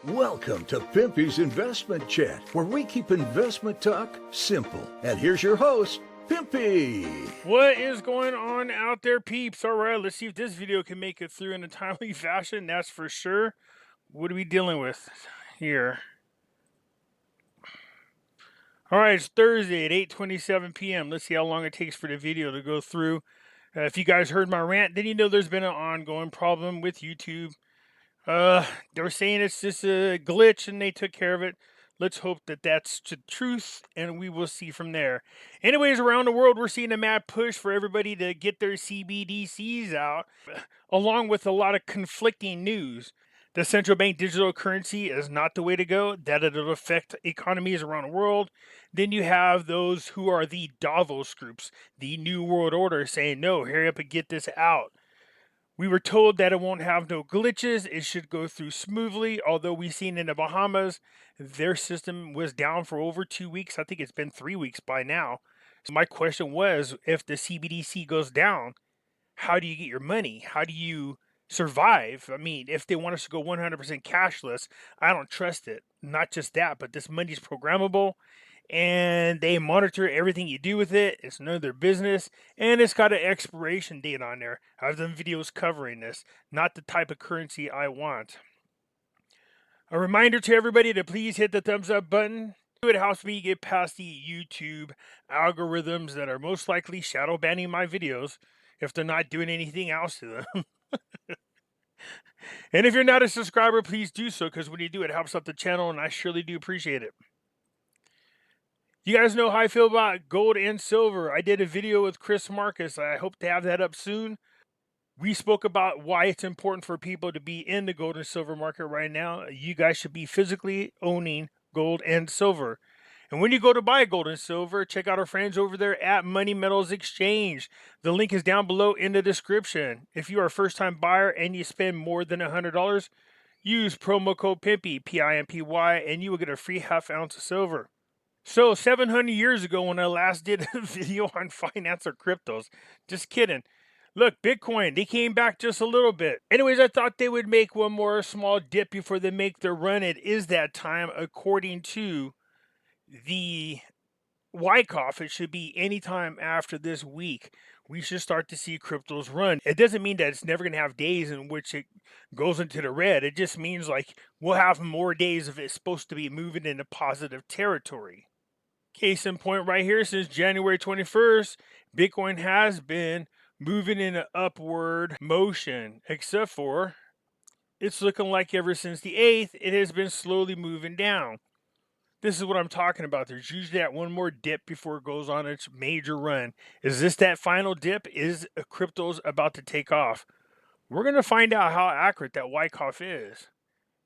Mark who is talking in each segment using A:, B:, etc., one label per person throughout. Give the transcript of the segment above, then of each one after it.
A: Welcome to Pimpy's Investment Chat, where we keep investment talk simple. And here's your host, Pimpy.
B: What is going on out there, peeps? All right, let's see if this video can make it through in a timely fashion. That's for sure. What are we dealing with here? All right, it's Thursday at 8:27 p.m. Let's see how long it takes for the video to go through. If you guys heard my rant, then you know there's been an ongoing problem with YouTube. They were saying it's just a glitch and they took care of it. Let's hope that that's the truth and we will see from there. Anyways, around the world, we're seeing a mad push for everybody to get their CBDCs out, along with a lot of conflicting news. The central bank digital currency is not the way to go, that it'll affect economies around the world. Then you have those who are the Davos groups, the New World Order, saying, no, hurry up and get this out. We were told that it won't have no glitches. It should go through smoothly. Although we've seen in the Bahamas, their system was down for over 2 weeks. I think it's been 3 weeks by now. So my question was, if the CBDC goes down, how do you get your money? How do you survive? I mean, if they want us to go 100% cashless, I don't trust it. Not just that, but this money's programmable. And they monitor everything you do with it. It's none of their business. And it's got an expiration date on there. I've done videos covering this. Not the type of currency I want. A reminder to everybody to please hit the thumbs up button. It helps me get past the YouTube algorithms that are most likely shadow banning my videos if they're not doing anything else to them. And if you're not a subscriber, please do so, because when you do, it helps out the channel and I surely do appreciate it. You guys know how I feel about gold and silver. I did a video with Chris Marcus. I hope to have that up soon. We spoke about why it's important for people to be in the gold and silver market right now. You guys should be physically owning gold and silver. And when you go to buy gold and silver, check out our friends over there at Money Metals Exchange. The link is down below in the description. If you are a first-time buyer and you spend more than $100, use promo code Pimpy, P-I-M-P-Y, and you will get a free half ounce of silver. So 700 years ago when I last did a video on finance or cryptos, just kidding. Look, Bitcoin, they came back just a little bit. Anyways, I thought they would make one more small dip before they make their run. It is that time, according to the Wyckoff. It should be any time after this week. We should start to see cryptos run. It doesn't mean that it's never going to have days in which it goes into the red. It just means like we'll have more days if it's supposed to be moving into positive territory. Case in point right here, since January 21st, Bitcoin has been moving in an upward motion, except for it's looking like ever since the 8th, it has been slowly moving down. This is what I'm talking about. There's usually that one more dip before it goes on its major run. Is this that final dip? Is crypto's about to take off? We're going to find out how accurate that Wyckoff is.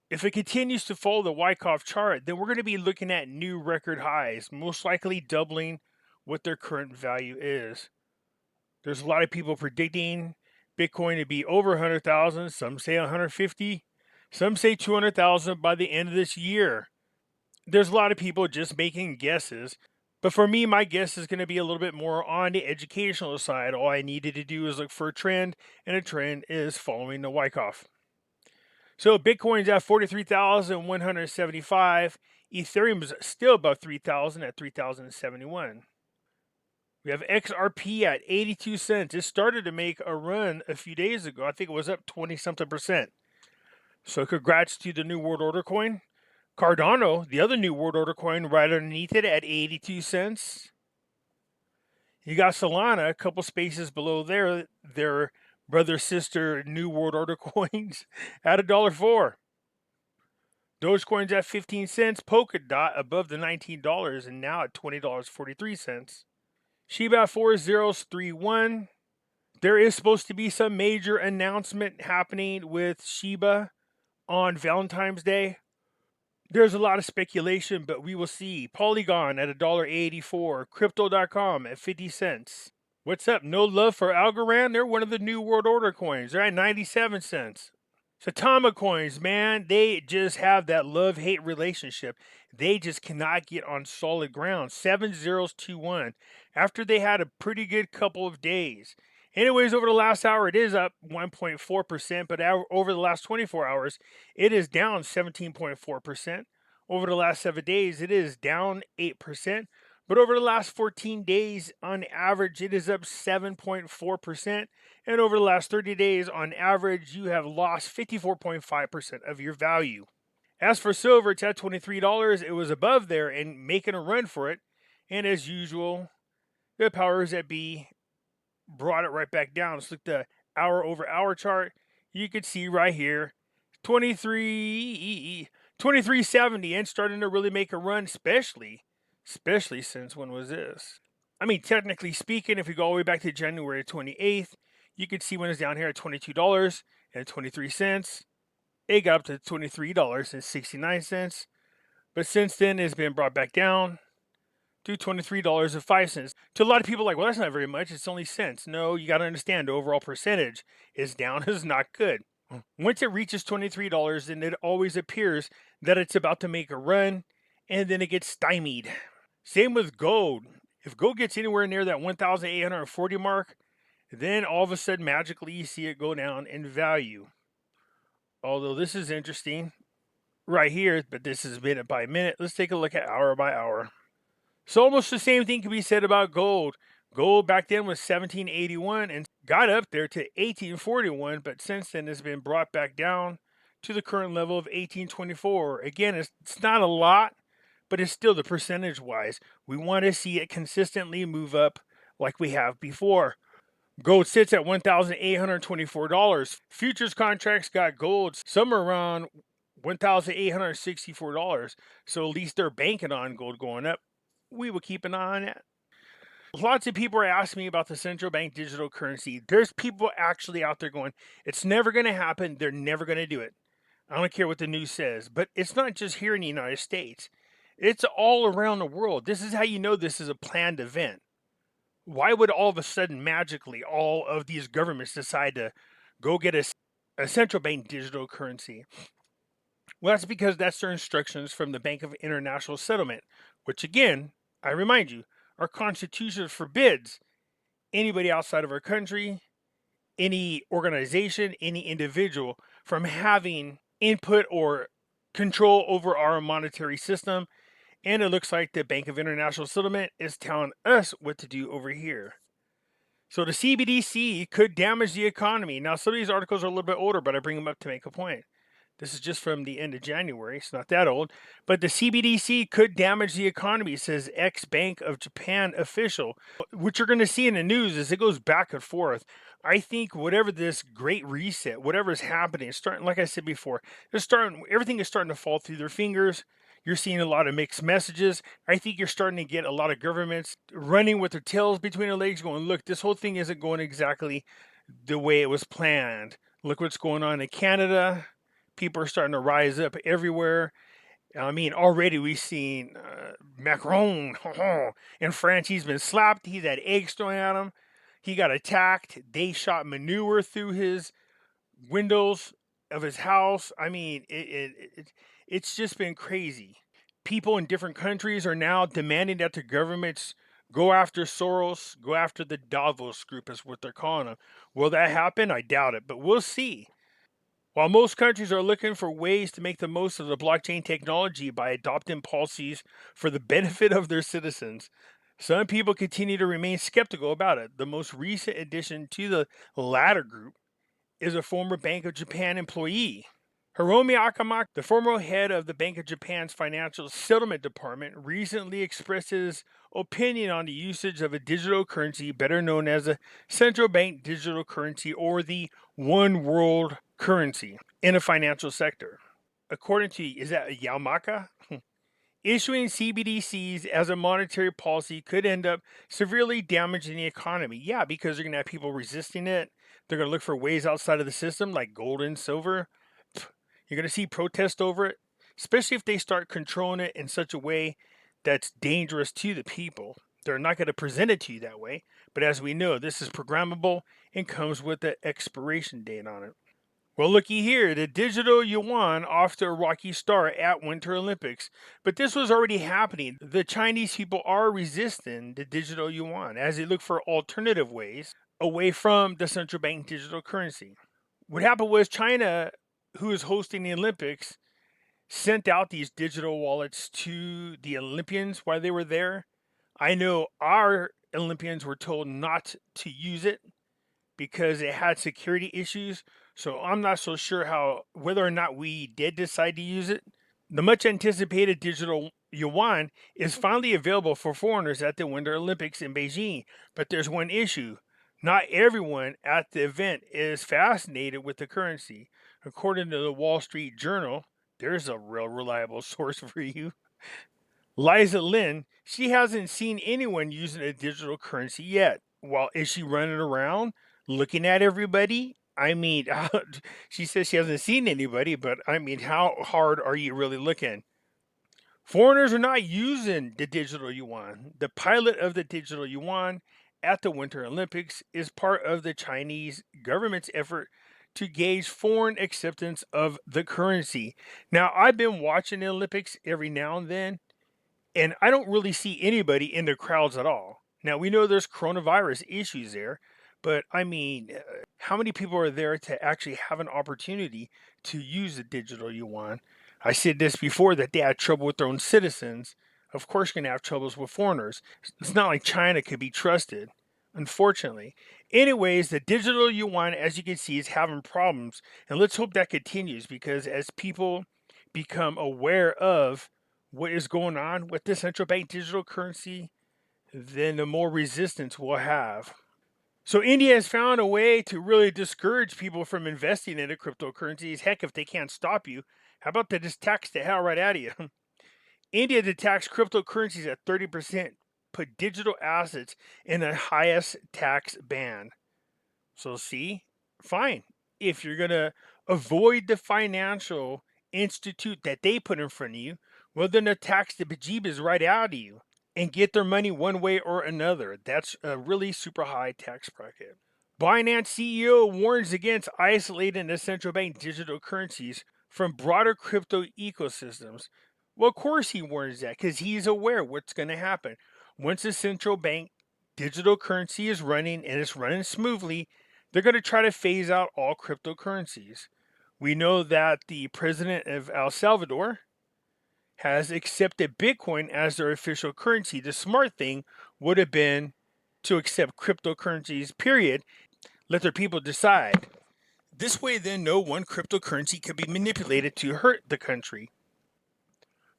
B: If it continues to follow the Wyckoff chart, then we're going to be looking at new record highs, most likely doubling what their current value is. There's a lot of people predicting Bitcoin to be over 100,000. Some say 150. Some say 200,000 by the end of this year. There's a lot of people just making guesses. But for me, my guess is going to be a little bit more on the educational side. All I needed to do is look for a trend, and a trend is following the Wyckoff. So Bitcoin's at 43,175. Ethereum is still above 3,000 at 3,071. We have XRP at 82 cents. It started to make a run a few days ago. I think it was up 20-something%. So congrats to the New World Order coin. Cardano, the other New World Order coin, right underneath it at 82 cents. You got Solana, a couple spaces below there. Their brother, sister, New World Order coins at $1.04. Dogecoin's at 15 cents. Polkadot above the $19 and now at $20.43. Shiba at 4031. There is supposed to be some major announcement happening with Shiba on Valentine's Day. There's a lot of speculation, but we will see. Polygon at $1.84. Crypto.com at 50 cents. What's up? No love for Algorand? They're one of the New World Order coins. They're at 97 cents. Satama coins, man, they just have that love-hate relationship. They just cannot get on solid ground. 7021. After they had a pretty good couple of days. Anyways, over the last hour, it is up 1.4%, but over the last 24 hours, it is down 17.4%. Over the last 7 days, it is down 8%. But over the last 14 days, on average, it is up 7.4%. And over the last 30 days, on average, you have lost 54.5% of your value. As for silver, it's at $23. It was above there and making a run for it. And as usual, the powers that be brought it right back down. Let's look at the hour over hour chart. You can see right here, 2370, and starting to really make a run, especially since when was this? I mean, technically speaking, if we go all the way back to January 28th, you can see when it's down here at $22.23. It got up to $23.69. But since then, it's been brought back down to $23.05. To a lot of people, like, well, that's not very much. It's only cents. No, you got to understand the overall percentage is down is not good. Once it reaches $23, then it always appears that it's about to make a run, and then it gets stymied. Same with gold. If gold gets anywhere near that 1,840 mark, then all of a sudden, magically, you see it go down in value. Although this is interesting right here, but this is minute by minute. Let's take a look at hour by hour. So almost the same thing can be said about gold. Gold back then was 1781 and got up there to 1841, but since then it's been brought back down to the current level of 1824. Again, it's not a lot, but it's still the percentage-wise. We want to see it consistently move up like we have before. Gold sits at $1,824. Futures contracts got gold somewhere around $1,864. So at least they're banking on gold going up. We will keep an eye on that. Lots of people are asking me about the central bank digital currency. There's people actually out there going, it's never going to happen. They're never going to do it. I don't care what the news says. But it's not just here in the United States. It's all around the world. This is how you know this is a planned event. Why would all of a sudden, magically, all of these governments decide to go get a central bank digital currency? Well, that's because that's their instructions from the Bank of International Settlement, which again, I remind you, our Constitution forbids anybody outside of our country, any organization, any individual from having input or control over our monetary system. And it looks like the Bank of International Settlement is telling us what to do over here. So the CBDC could damage the economy. Now, some of these articles are a little bit older, but I bring them up to make a point. This is just from the end of January. It's not that old. But the CBDC could damage the economy, says ex-Bank of Japan official. What you're going to see in the news is it goes back and forth. I think whatever this great reset, whatever is happening, it's starting, like I said before, everything is starting to fall through their fingers. You're seeing a lot of mixed messages. I think you're starting to get a lot of governments running with their tails between their legs going, look, this whole thing isn't going exactly the way it was planned. Look what's going on in Canada. People are starting to rise up everywhere. I mean, already we've seen Macron in France. He's been slapped. He's had eggs thrown at him. He got attacked. They shot manure through his windows of his house. I mean, it's just been crazy. People in different countries are now demanding that the governments go after Soros, go after the Davos group is what they're calling them. Will that happen? I doubt it, but we'll see. While most countries are looking for ways to make the most of the blockchain technology by adopting policies for the benefit of their citizens, some people continue to remain skeptical about it. The most recent addition to the latter group is a former Bank of Japan employee. Hiromi Akama, the former head of the Bank of Japan's Financial Settlement Department, recently expressed his opinion on the usage of a digital currency better known as a central bank digital currency or the one world currency in a financial sector. According to, is that Yamaka? Issuing CBDCs as a monetary policy could end up severely damaging the economy. Yeah, because they're going to have people resisting it. They're going to look for ways outside of the system like gold and silver. You're going to see protests over it, especially if they start controlling it in such a way that's dangerous to the people. They're not going to present it to you that way. But as we know, this is programmable and comes with an expiration date on it. Well, looky here, the digital yuan off to a rocky start at Winter Olympics. But this was already happening. The Chinese people are resisting the digital yuan as they look for alternative ways away from the central bank digital currency. What happened was China, who is hosting the Olympics, sent out these digital wallets to the Olympians while they were there. I know our Olympians were told not to use it because it had security issues. So I'm not so sure whether or not we did decide to use it. The much anticipated digital yuan is finally available for foreigners at the Winter Olympics in Beijing, but there's one issue. Not everyone at the event is fascinated with the currency. According to the Wall Street Journal, there's a real reliable source for you. Liza Lynn, she hasn't seen anyone using a digital currency yet. Well, is she running around looking at everybody? I mean, she says she hasn't seen anybody, but I mean, how hard are you really looking? Foreigners are not using the digital yuan. The pilot of the digital yuan at the Winter Olympics is part of the Chinese government's effort to gauge foreign acceptance of the currency. Now, I've been watching the Olympics every now and then, and I don't really see anybody in the crowds at all. Now, we know there's coronavirus issues there, but I mean, how many people are there to actually have an opportunity to use the digital yuan? I said this before that they had trouble with their own citizens. Of course, you're going to have troubles with foreigners. It's not like China could be trusted, unfortunately. Anyways, the digital yuan, as you can see, is having problems. And let's hope that continues because as people become aware of what is going on with the central bank digital currency, then the more resistance we'll have. So India has found a way to really discourage people from investing into cryptocurrencies. Heck, if they can't stop you, how about they just tax the hell right out of you? India to tax cryptocurrencies at 30%, put digital assets in the highest tax band. So see, fine. If you're going to avoid the financial institute that they put in front of you, well, then they'll tax the bejeebas right out of you and get their money one way or another. That's a really super high tax bracket. Binance CEO warns against isolating the central bank digital currencies from broader crypto ecosystems. Well, of course he warns that because he's aware what's going to happen. Once the central bank digital currency is running and it's running smoothly, they're going to try to phase out all cryptocurrencies. We know that the president of El Salvador has accepted Bitcoin as their official currency. The smart thing would have been to accept cryptocurrencies, period. Let their people decide. This way, then, no one cryptocurrency could be manipulated to hurt the country.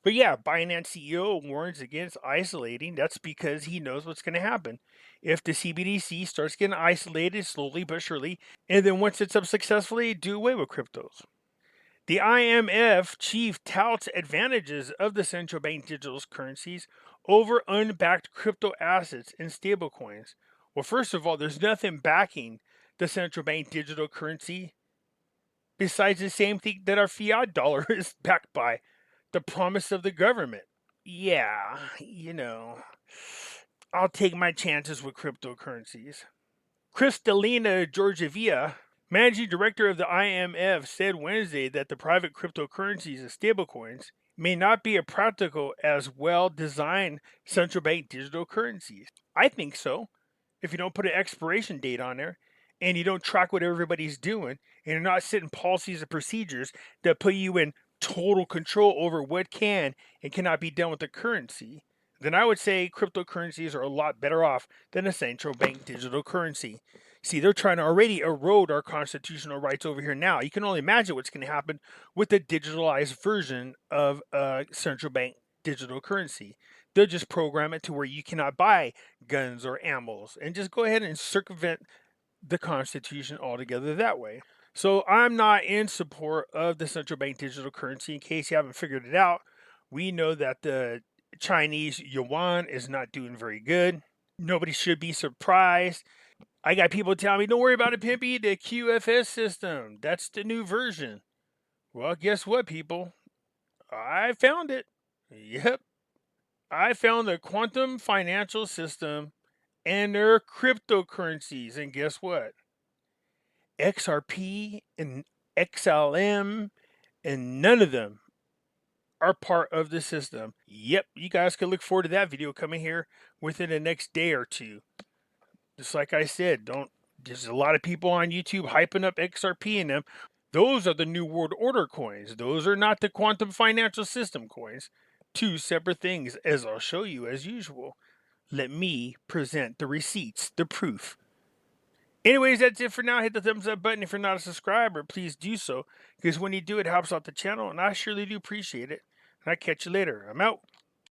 B: But yeah, Binance CEO warns against isolating. That's because he knows what's going to happen. If the CBDC starts getting isolated slowly but surely, and then once it's up successfully, do away with cryptos. The IMF chief touts advantages of the central bank digital currencies over unbacked crypto assets and stablecoins. Well, first of all, there's nothing backing the central bank digital currency besides the same thing that our fiat dollar is backed by, the promise of the government. Yeah, I'll take my chances with cryptocurrencies. Kristalina Georgieva, managing director of the IMF, said Wednesday that the private cryptocurrencies and stablecoins may not be a practical as well designed central bank digital currencies. I think so. If you don't put an expiration date on there and you don't track what everybody's doing and you're not setting policies and procedures that put you in total control over what can and cannot be done with the currency, then I would say cryptocurrencies are a lot better off than a central bank digital currency. See, they're trying to already erode our constitutional rights over here now. You can only imagine what's going to happen with the digitalized version of a central bank digital currency. They'll just program it to where you cannot buy guns or ammos and just go ahead and circumvent the Constitution altogether that way. So I'm not in support of the central bank digital currency. In case you haven't figured it out, we know that the Chinese yuan is not doing very good. Nobody should be surprised. I got people telling me, don't worry about it, Pimpy, the QFS system. That's the new version. Well, guess what, people? I found it. Yep. I found the quantum financial system and their cryptocurrencies. And guess what? XRP and XLM and none of them are part of the system. Yep, you guys can look forward to that video coming here within the next day or two. Just like I said, don't There's a lot of people on YouTube hyping up XRP in them. Those are the New World Order coins. Those are not the quantum financial system coins. Two separate things, as I'll show you as usual. Let me present the receipts, the proof. Anyways, that's it for now. Hit the thumbs up button if you're not a subscriber. Please do so, because when you do, it helps out the channel, and I surely do appreciate it. And I'll catch you later. I'm out.